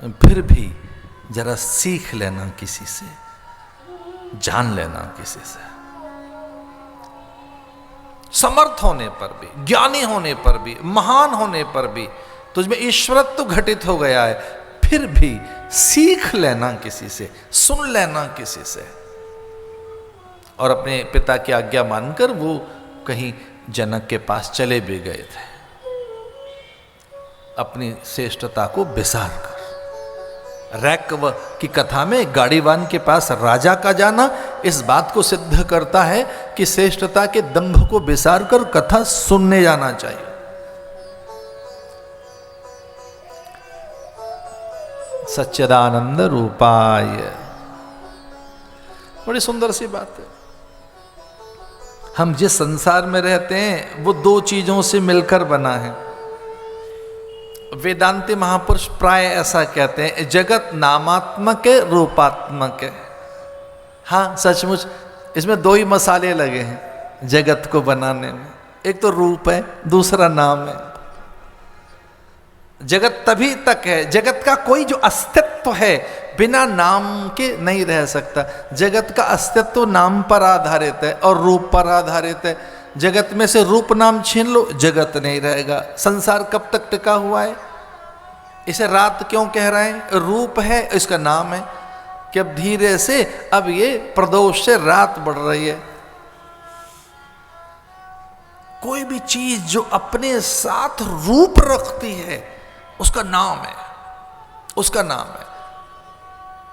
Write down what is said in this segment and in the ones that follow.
फिर भी जरा सीख लेना किसी से, जान लेना किसी से। समर्थ होने पर भी, ज्ञानी होने पर भी, महान होने पर भी तुझमें ईश्वरत्व घटित हो गया है, फिर भी सीख लेना किसी से, सुन लेना किसी से। और अपने पिता की आज्ञा मानकर वो कहीं जनक के पास चले भी गए थे, अपनी श्रेष्ठता को बिसार कर। रैकव की कथा में गाड़ीवान के पास राजा का जाना इस बात को सिद्ध करता है कि श्रेष्ठता के दंभ को बिसार कर कथा सुनने जाना चाहिए। सच्चिदानंद रूपाय, बड़ी सुंदर सी बात है। हम जिस संसार में रहते हैं वो दो चीजों से मिलकर बना है। वेदांती महापुरुष प्राय ऐसा कहते हैं, जगत नामात्मक है, रूपात्मक है। हाँ सचमुच इसमें दो ही मसाले लगे हैं जगत को बनाने में, एक तो रूप है, दूसरा नाम है। जगत तभी तक है, जगत का कोई जो अस्तित्व है बिना नाम के नहीं रह सकता। जगत का अस्तित्व नाम पर आधारित है और रूप पर आधारित है। जगत में से रूप नाम छीन लो, जगत नहीं रहेगा। संसार कब तक टिका हुआ है? इसे रात क्यों कह रहे हैं? रूप है, इसका नाम है कि अब धीरे से अब ये प्रदोष से रात बढ़ रही है। कोई भी चीज जो अपने साथ रूप रखती है उसका नाम है, उसका नाम है।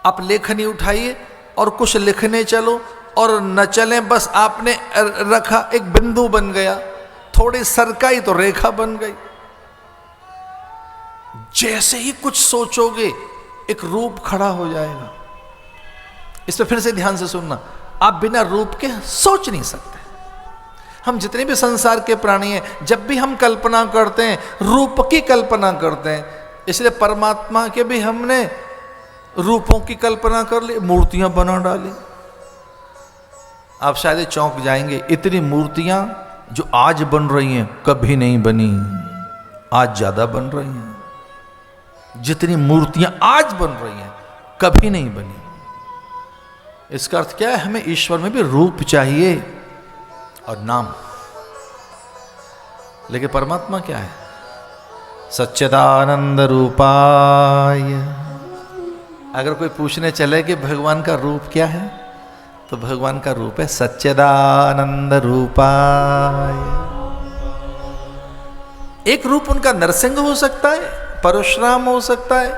आप लेखनी उठाइए और कुछ लिखने चलो और न चले, बस आपने रखा, एक बिंदु बन गया, थोड़ी सरकाई तो रेखा बन गई। जैसे ही कुछ सोचोगे एक रूप खड़ा हो जाएगा। इस पर फिर से ध्यान से सुनना, आप बिना रूप के सोच नहीं सकते। हम जितने भी संसार के प्राणी हैं, जब भी हम कल्पना करते हैं रूप की कल्पना करते हैं। इसलिए परमात्मा के भी हमने रूपों की कल्पना कर ली, मूर्तियां बना डाली। आप शायद चौंक जाएंगे, इतनी मूर्तियां जो आज बन रही हैं कभी नहीं बनी, आज ज्यादा बन रही हैं। जितनी मूर्तियां आज बन रही हैं कभी नहीं बनी। इसका अर्थ क्या है? हमें ईश्वर में भी रूप चाहिए और नाम। लेकिन परमात्मा क्या है? सच्चिदानंद रूपाय। अगर कोई पूछने चले कि भगवान का रूप क्या है, तो भगवान का रूप है सच्चिदानंद रूपाय। एक रूप उनका नरसिंह हो सकता है, परशुराम हो सकता है,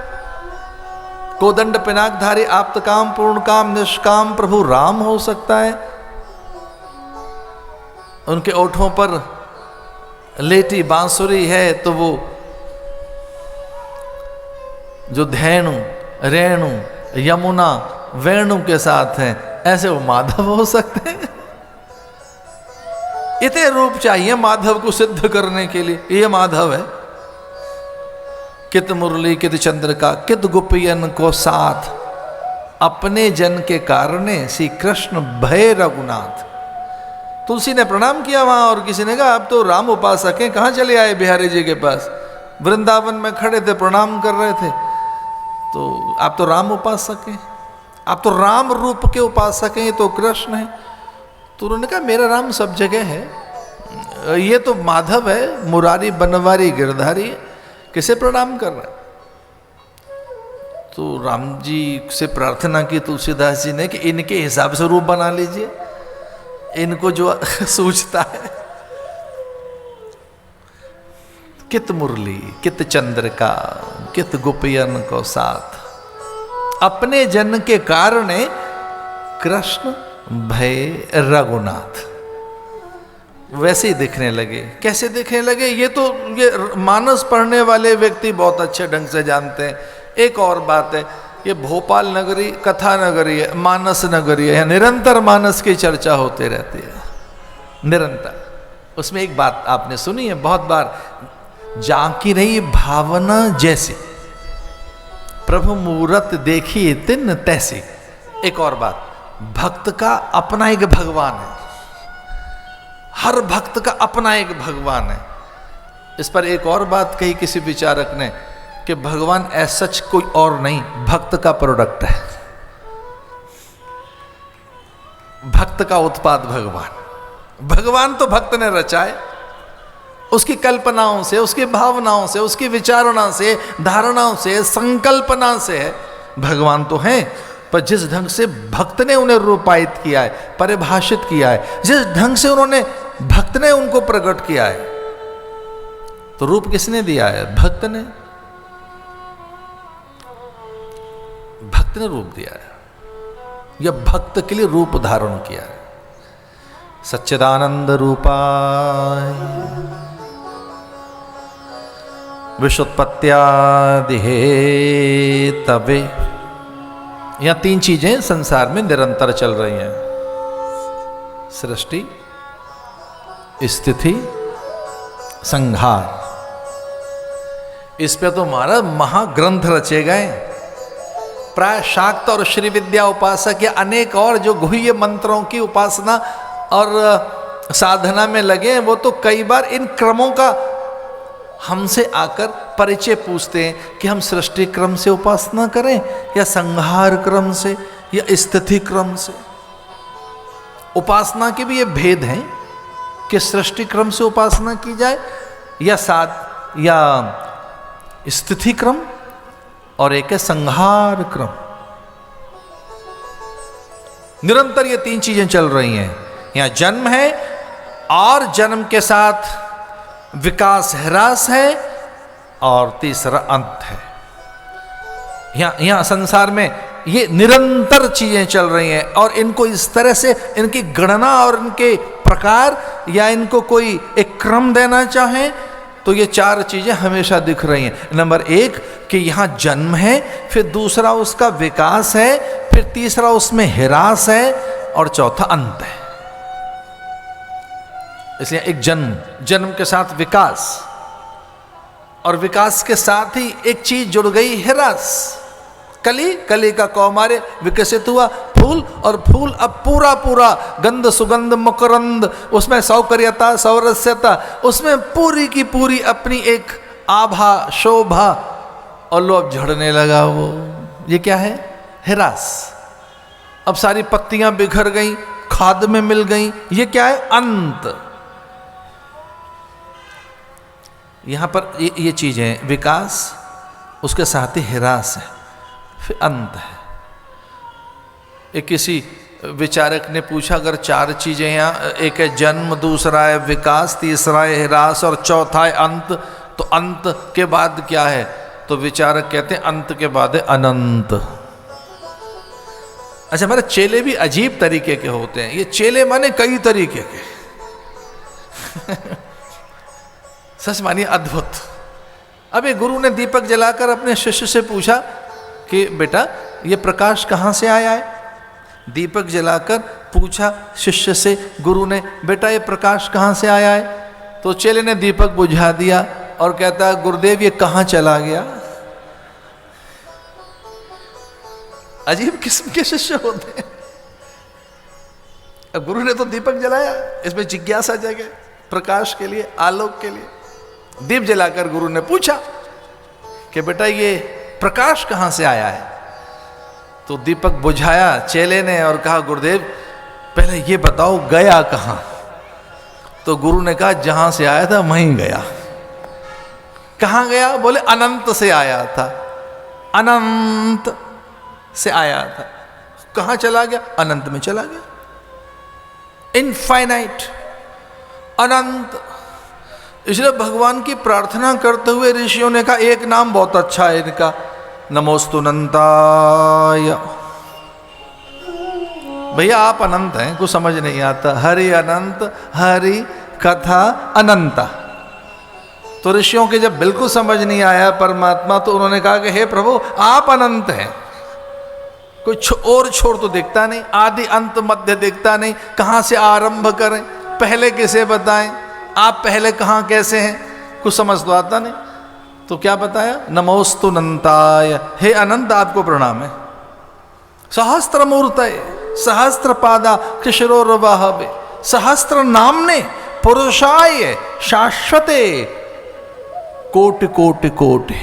कोदंड पिनाकधारी आप्त काम पूर्ण काम निष्काम प्रभु राम हो सकता है। उनके ओठों पर लेटी बांसुरी है तो वो जो धेनु रेणु यमुना वेणु के साथ हैं, ऐसे वो माधव हो सकते हैं। इतने रूप चाहिए माधव को सिद्ध करने के लिए। ये माधव है। कित मुरली कित चंद्र का कित गोपियन को साथ, अपने जन के कारणे श्री कृष्ण भय रघुनाथ। तुलसी ने प्रणाम किया वहां और किसी ने कहा आप तो राम उपासक हैं, कहाँ चले आए बिहारी जी के पास? वृंदावन में खड़े थे, प्रणाम कर रहे थे, तो आप तो राम उपासक हैं, आप तो राम रूप के उपासक हैं, ये तो कृष्ण है। तो उन्होंने कहा मेरा राम सब जगह है, ये तो माधव है, मुरारी बनवारी गिरधारी, किसे प्रणाम कर रहा है? तो राम जी से प्रार्थना की तुलसीदास जी ने कि इनके हिसाब से रूप बना लीजिए, इनको जो सूझता है। कित मुरली कित चंद्र का कित गोपियन को साथ, अपने जन के कारणे कृष्ण भय रघुनाथ। वैसे ही दिखने लगे। कैसे दिखने लगे? ये मानस पढ़ने वाले व्यक्ति बहुत अच्छे ढंग से जानते हैं। एक और बात है, ये भोपाल नगरी कथा नगरी है, मानस नगरी है, निरंतर मानस की चर्चा होती रहती है, निरंतर। उसमें एक बात आपने सुनी है बहुत बार, जाकी रही भावना जैसे प्रभु मूरत देखी तिन तैसे। एक और बात, भक्त का अपना एक भगवान है, हर भक्त का अपना एक भगवान है। इस पर एक और बात कही किसी विचारक ने कि भगवान ऐसा सच कोई और नहीं, भक्त का प्रोडक्ट है, भक्त का उत्पाद भगवान। भगवान तो भक्त ने रचा है, उसकी कल्पनाओं से, उसकी भावनाओं से, उसकी विचारणा से, धारणाओं से, संकल्पना से है। भगवान तो हैं, पर जिस ढंग से भक्त ने उन्हें रूपायित किया है, परिभाषित किया है, जिस ढंग से उन्होंने भक्त ने उनको प्रकट किया है, तो रूप किसने दिया है? भक्त ने। भक्त ने रूप दिया है, या भक्त के लिए रूप धारण किया है। सच्चिदानंद रूपाय विश्वोत्पत्त्यादि हेतवे। यहां तीन चीजें संसार में निरंतर चल रही हैं: सृष्टि, स्थिति, संहार। इस पे तो हमारा महाग्रंथ रचे गए। प्राय शाक्त और श्री विद्या उपासक या अनेक और जो गुह्य मंत्रों की उपासना और साधना में लगे हैं, वो तो कई बार इन क्रमों का हमसे आकर परिचय पूछते हैं कि हम सृष्टि क्रम से उपासना करें या संहार क्रम से या स्थिति क्रम से। उपासना के भी ये भेद हैं कि सृष्टि क्रम से उपासना की जाए या स्थिति क्रम, और एक है संहार क्रम। निरंतर ये तीन चीजें चल रही हैं। यहां जन्म है और जन्म के साथ विकास ह्रास है, और तीसरा अंत है। यहां संसार में ये निरंतर चीजें चल रही हैं, और इनको इस तरह से इनकी गणना और इनके प्रकार या इनको कोई एक क्रम देना चाहें तो ये चार चीजें हमेशा दिख रही हैं। नंबर एक कि यहां जन्म है, फिर दूसरा उसका विकास है, फिर तीसरा उसमें ह्रास है, और चौथा अंत है। इसलिए एक जन्म के साथ विकास, और विकास के साथ ही एक चीज जुड़ गई, ह्रास। कली का कौमार्य विकसित हुआ फूल, और फूल अब पूरा गंध सुगंध मकरंद, उसमें सौकर्यता सौरस्यता, उसमें पूरी की पूरी अपनी एक आभा शोभा, और लो अब झड़ने लगा वो। ये क्या है? ह्रास। अब सारी पत्तियां बिखर गई, खाद में मिल गई। ये क्या है? अंत। यहां पर ये चीजें विकास, उसके साथ ही ह्रास है, फिर अंत है। एक किसी विचारक ने पूछा, अगर चार चीजें यहाँ, एक है जन्म, दूसरा है विकास, तीसरा है ह्रास और चौथा है अंत, तो अंत के बाद क्या है? तो विचारक कहते हैं अंत के बाद है अनंत। अच्छा, हमारे चेले भी अजीब तरीके के होते हैं। ये चेले माने कई तरीके के सच मानिए अद्भुत। अब एक गुरु ने दीपक जलाकर अपने शिष्य से पूछा कि बेटा ये प्रकाश कहाँ से आया है? दीपक जलाकर पूछा शिष्य से गुरु ने, बेटा ये प्रकाश कहाँ से आया है? तो चेले ने दीपक बुझा दिया और कहता, गुरुदेव ये कहाँ चला गया? अजीब किस्म के शिष्य होते हैं। अब गुरु ने तो दीपक जलाया, इसमें जिज्ञासा जगे प्रकाश के लिए, आलोक के लिए। दीप जलाकर गुरु ने पूछा कि बेटा ये प्रकाश कहाँ से आया है? तो दीपक बुझाया चेले ने और कहा, गुरुदेव पहले ये बताओ गया कहाँ? तो गुरु ने कहा, जहां से आया था वहीं गया। कहाँ गया? बोले अनंत से आया था, अनंत से आया था। कहाँ चला गया? अनंत में चला गया। इनफाइनाइट, अनंत। इसलिए भगवान की प्रार्थना करते हुए ऋषियों ने कहा, एक नाम बहुत अच्छा है इनका, नमोस्तु अनंताय। भैया आप अनंत हैं, कुछ समझ नहीं आता। हरि अनंत, हरि कथा अनंता। तो ऋषियों के जब बिल्कुल समझ नहीं आया परमात्मा, तो उन्होंने कहा कि हे प्रभु आप अनंत हैं, कुछ और छोर तो दिखता नहीं, आदि अंत मध्य दिखता नहीं, कहाँ से आरंभ करें, पहले किसे बताएं, आप पहले कहाँ कैसे हैं, कुछ समझ तो आता नहीं। तो क्या बताया? नमोस्तु अनंताय, हे अनंत आपको प्रणाम है। सहस्त्र मूर्तये सहस्त्र पादा कृशरोर्वाहवे, सहस्त्र नामने पुरुषाय शाश्वते कोटि कोटि कोटि।